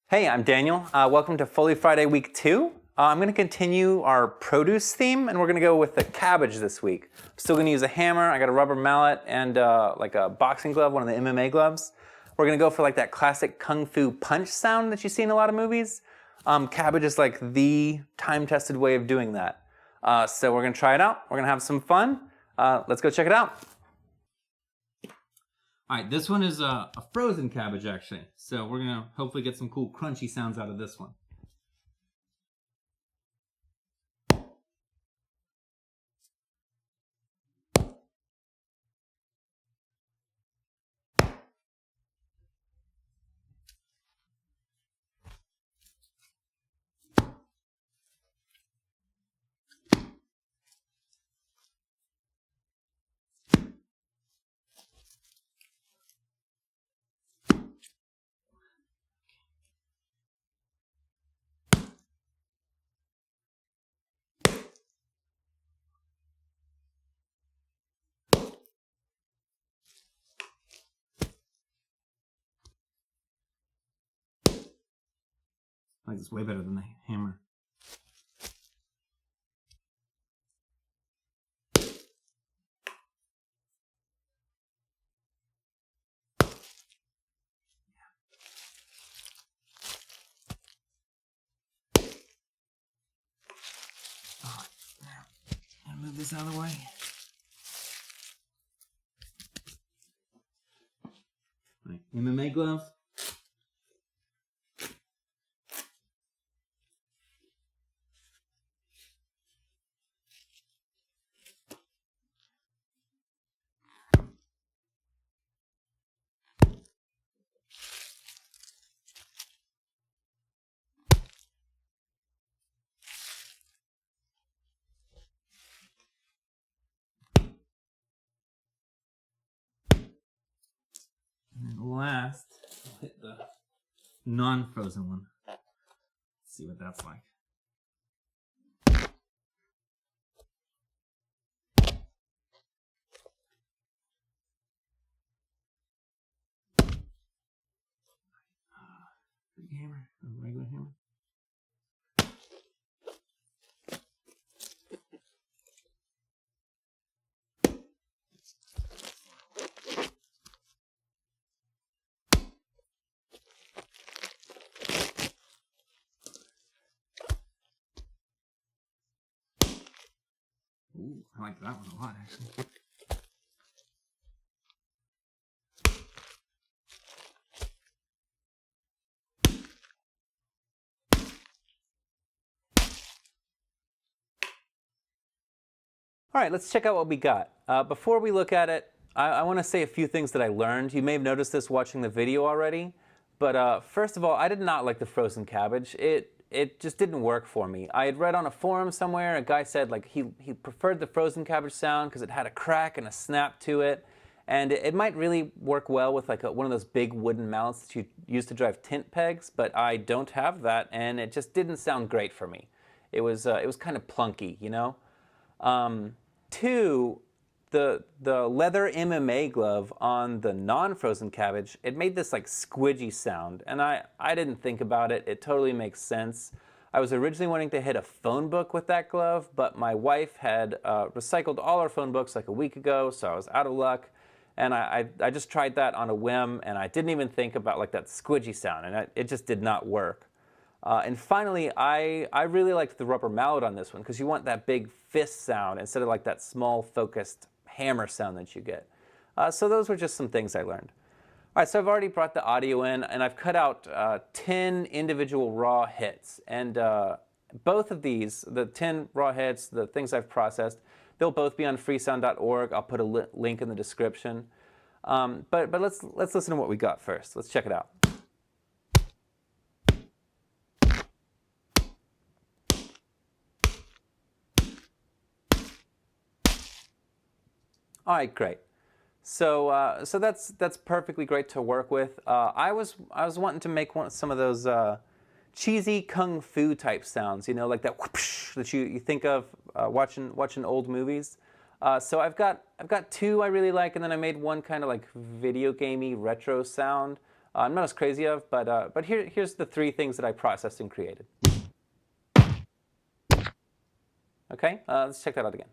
Hey, I'm Daniel. Welcome to Foley Friday Week 2. I'm going to continue our produce theme, and we're going to go with the cabbage this week. I'm still going to use a hammer. I got a rubber mallet and like a boxing glove, one of the MMA gloves. We're going to go for like that classic kung fu punch sound that you see in a lot of movies. Cabbage is like the time-tested way of doing that. So we're going to try it out. We're going to have some fun. Let's go check it out. All right, this one is a frozen cabbage, actually. So we're going to hopefully get some cool crunchy sounds out of this one. I like this way better than the hammer. I'll move this out of the way. Right, MMA glove. And last, I'll hit the non-frozen one. Let's see what that's like. Big hammer, a regular hammer. Ooh, I like that one a lot, actually. All right, let's check out what we got. Before we look at it, I want to say a few things that I learned. You may have noticed this watching the video already, but first of all, I did not like the frozen cabbage. It just didn't work for me. I had read on a forum somewhere, a guy said like he preferred the frozen cabbage sound because it had a crack and a snap to it, and it might really work well with like one of those big wooden mallets that you use to drive tent pegs, but I don't have that, and it just didn't sound great for me. It was kind of plunky, you know. Two, the leather MMA glove on the non-frozen cabbage, it made this like squidgy sound, and I didn't think about it. It totally makes sense. I was originally wanting to hit a phone book with that glove, but my wife had recycled all our phone books like a week ago, so I was out of luck. And I just tried that on a whim, and I didn't even think about like that squidgy sound, and it just did not work. And finally, I really liked the rubber mallet on this one because you want that big fist sound instead of like that small focused hammer sound that you get. So those were just some things I learned. All right, so I've already brought the audio in, and I've cut out 10 individual raw hits. And both of these, the 10 raw hits, the things I've processed, they'll both be on freesound.org. I'll put a link in the description. But let's listen to what we got first. Let's check it out. All right, great. So that's perfectly great to work with. I was wanting to make some of those cheesy kung fu type sounds, you know, like that whoosh that you think of watching old movies. So I've got two I really like, and then I made one kind of like video gamey retro sound. I'm not as crazy of, but here's the 3 things that I processed and created. Okay, let's check that out again.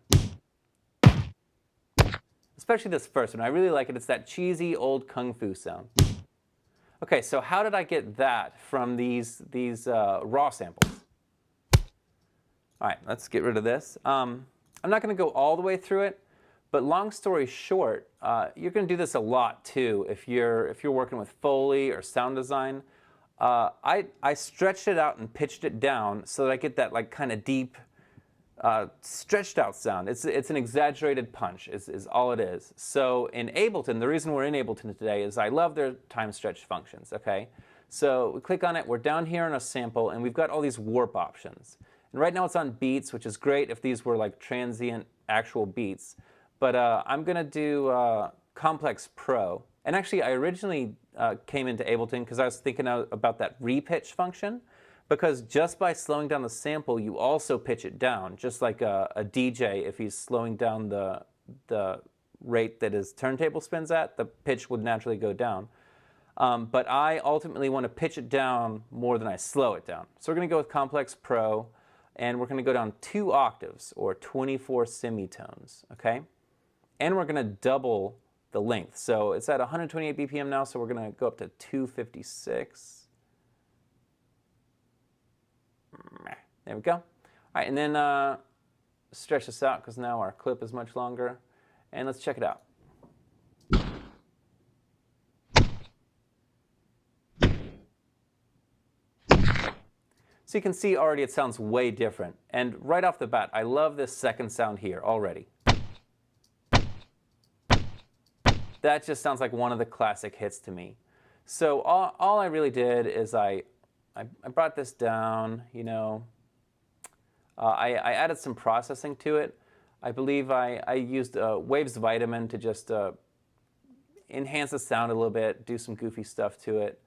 Especially this first one. I really like it. It's that cheesy old kung fu sound. Okay, so how did I get that from these raw samples? All right, let's get rid of this. I'm not going to go all the way through it, but long story short, you're going to do this a lot too if you're working with Foley or sound design. I stretched it out and pitched it down so that I get that like kind of deep, stretched out sound. It's an exaggerated punch is all it is. So in Ableton, the reason we're in Ableton today is I love their time stretch functions, okay? So we click on it, we're down here on a sample, and we've got all these warp options. And right now it's on beats, which is great if these were like transient actual beats. But I'm going to do Complex Pro. And actually, I originally came into Ableton because I was thinking about that repitch function. Because just by slowing down the sample, you also pitch it down, just like a DJ, if he's slowing down the rate that his turntable spins at, the pitch would naturally go down. But I ultimately want to pitch it down more than I slow it down. So we're going to go with Complex Pro, and we're going to go down 2 octaves, or 24 semitones, okay? And we're going to double the length. So it's at 128 BPM now, so we're going to go up to 256. There we go. All right, and then stretch this out because now our clip is much longer. And let's check it out. So you can see already it sounds way different. And right off the bat, I love this second sound here already. That just sounds like one of the classic hits to me. So all I really did is I brought this down, you know. I added some processing to it. I believe I used Waves Vitamin to just enhance the sound a little bit, do some goofy stuff to it.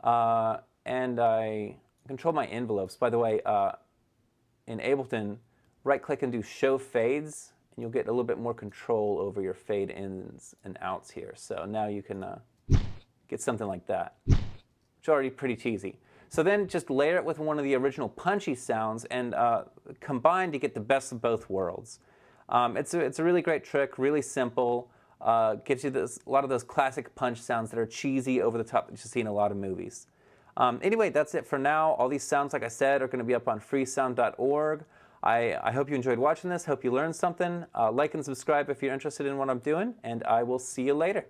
And I control my envelopes. By the way, in Ableton, right-click and do Show Fades, and you'll get a little bit more control over your fade ins and outs here. So now you can get something like that, which is already pretty cheesy. So then just layer it with one of the original punchy sounds and combine to get the best of both worlds. It's a really great trick, really simple, gives you a lot of those classic punch sounds that are cheesy, over the top, that you see in a lot of movies. Anyway, that's it for now. All these sounds, like I said, are going to be up on freesound.org. I hope you enjoyed watching this, hope you learned something. Like and subscribe if you're interested in what I'm doing, and I will see you later.